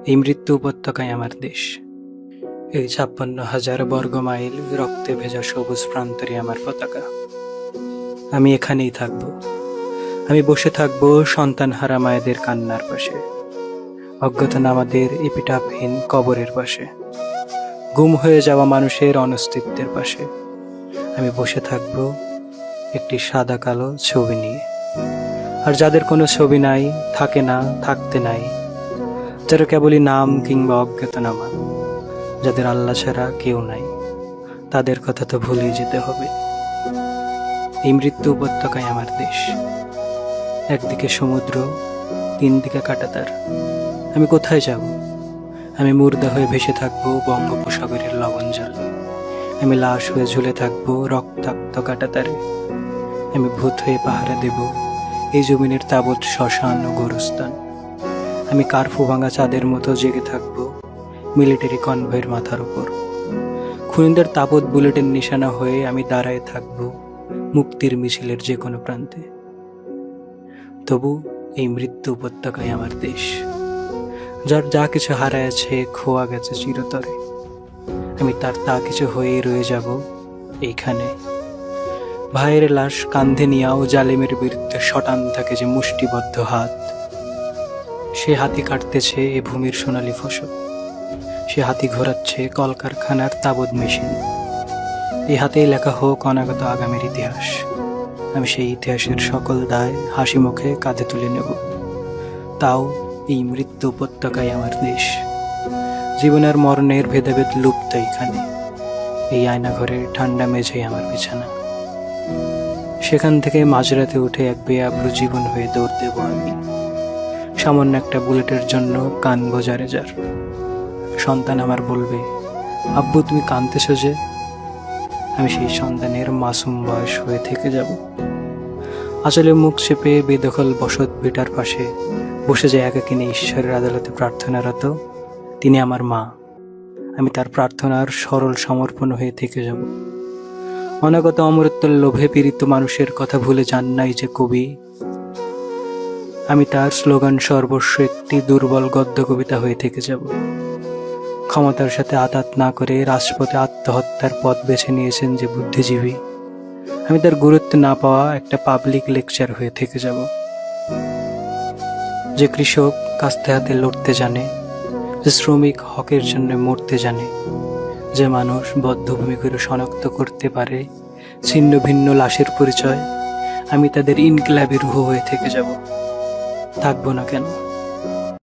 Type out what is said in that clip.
এই মৃত্যু উপত্যকায় আমার দেশ। এই ৫৬,০০০ বর্গ মাইল রক্তে ভেজা সবুজ প্রান্তরে আমার পতাকা। আমি এখানেই থাকব। আমি বসে থাকব সন্তানহারা মায়েদের কান্নার পাশে, অজ্ঞাতনামাদের এপিটাফহীন কবরের পাশে, গুম হয়ে যাওয়া মানুষের অনস্তিত্বের পাশে। আমি বসে থাকব একটি সাদা কালো ছবি নিয়ে। আর যাদের কোনো ছবি নাই, থাকে না, থাকতে নাই, যারা কেবলই নাম কিংবা অজ্ঞাতনামা, যাদের আল্লাহ ছাড়া কেউ নাই, তাদের কথা তো ভুলেই যেতে হবে। এই মৃত্যু উপত্যকায় আমার দেশ। একদিকে সমুদ্র, ৩ দিকে কাঁটাতার। আমি কোথায় যাব? আমি মুর্দা হয়ে ভেসে থাকবো বঙ্গোপসাগরের লবণ জলে। আমি লাশ হয়ে ঝুলে থাকবো রক্তাক্ত কাঁটাতারে। আমি ভূত হয়ে পাহারা দেব এই জমিনের তাবৎ শ্মশান ও গোরস্থান। আমি কার্ফু ভাঙা চাঁদের মতো জেগে থাকবো মিলিটারি কনভয়ের মাথার উপর। খুনিদের তাবৎ বুলেটের নিশানা হয়ে আমি দাঁড়ায় থাকবো মুক্তির মিছিলের যে কোনো প্রান্তে। তবু এই মৃত্যু উপত্যকায় আমার দেশ, যার যা কিছু হারাইছে, খোয়া গেছে চিরতরে। আমি তার তা কিছু হয়ে রয়ে যাব এইখানে। ভাইয়ের লাশ কান্ধে নিয়েও জালিমের বিরুদ্ধে শটান থাকে যে মুষ্টিবদ্ধ হাত। সে হাতি কাটতেছে এ ভূমির সোনালী ফসল। সে হাতি ঘোরাচ্ছে কলকারখানার তাবৎ মেশিন। এই হাতেই লেখা হোক অনাগত আগামীর ইতিহাস। আমি সেই ইতিহাসের সকল দায় হাসি মুখে কাঁধে তুলে নেব। তাও এই মৃত্যু উপত্যকায় আমার দেশ। জীবনের মরণের ভেদাভেদ লুপ্ত এইখানে। এই আয়নাঘরের ঠান্ডা মেঝেই আমার বিছানা। সেখান থেকে মাঝরাতে উঠে এক বেআব্রু জীবন হয়ে দৌড় দেব আমি। সামান্য একটা বুলেটের জন্য কানবো যারে যার। সন্তান আমার বলবে, আব্বু তুমি কাঁদতেছ যে? আমি সেই সন্তানের মাসুম বয়স হয়ে থেকে যাব। আসলে মুখ চেপে বেদখল বসত ভিটার পাশে বসে যায় একাকিনী ঈশ্বরের আদালতে প্রার্থনারত তিনি আমার মা। আমি তার প্রার্থনার সরল সমর্পণ হয়ে থেকে যাব। অনাগত অমরত্বের লোভে পীড়িত মানুষের কথা ভুলে যান নাই যে কবি। আমি তার স্লোগান সর্বস্ব একটি দুর্বল গদ্য কবিতা হয়ে থেকে যাব। ক্ষমতার সাথে আঘাত না করে রাজপথে আত্মহত্যার পথ বেছে নিয়েছেন যে বুদ্ধিজীবী, আমি তার গুরুত্ব না পাওয়া একটা পাবলিক লেকচার হয়ে থেকে যাব। যে কৃষক কাস্তে হাতে লড়তে জানে, যে শ্রমিক হকের জন্য মরতে জানে, যে মানুষ বদ্ধভূমি করে শনাক্ত করতে পারে ছিন্ন ভিন্ন লাশের পরিচয়, আমি তাদের ইনকিলাবি রূহ হয়ে থেকে যাব। থাকবো না কেন?